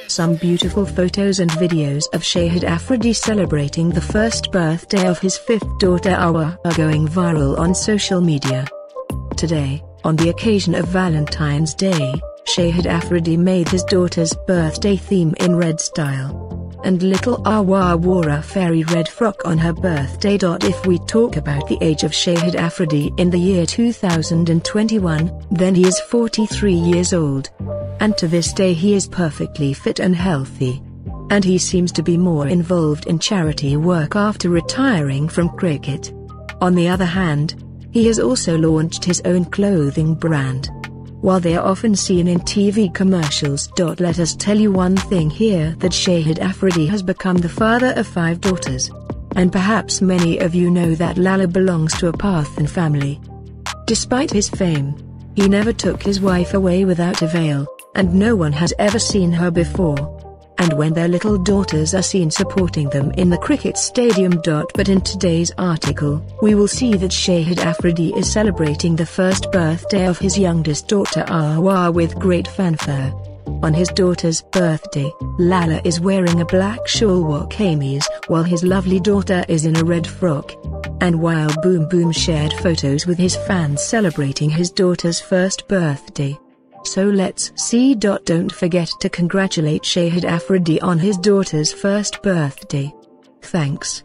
Some beautiful photos and videos of Shahid Afridi celebrating the first birthday of his fifth daughter Awa are going viral on social media. Today, on the occasion of Valentine's Day, Shahid Afridi made his daughter's birthday theme in red style. And little Awa wore a fairy red frock on her birthday. If we talk about the age of Shahid Afridi in the year 2021, then he is 43 years old. And to this day he is perfectly fit and healthy. And he seems to be more involved in charity work after retiring from cricket. On the other hand, he has also launched his own clothing brand. While they are often seen in TV commercials. Let us tell you one thing here, that Shahid Afridi has become the father of 5 daughters. And perhaps many of you know that Lala belongs to a Pathan family. Despite his fame, he never took his wife away without a veil, and no one has ever seen her before. And when their little daughters are seen supporting them in the cricket stadium. But in today's article, we will see that Shahid Afridi is celebrating the first birthday of his youngest daughter Awa with great fanfare. On his daughter's birthday, Lala is wearing a black shawl kameez, while his lovely daughter is in a red frock. And while Boom Boom shared photos with his fans celebrating his daughter's first birthday. So let's see. Don't forget to congratulate Shahid Afridi on his daughter's first birthday. Thanks.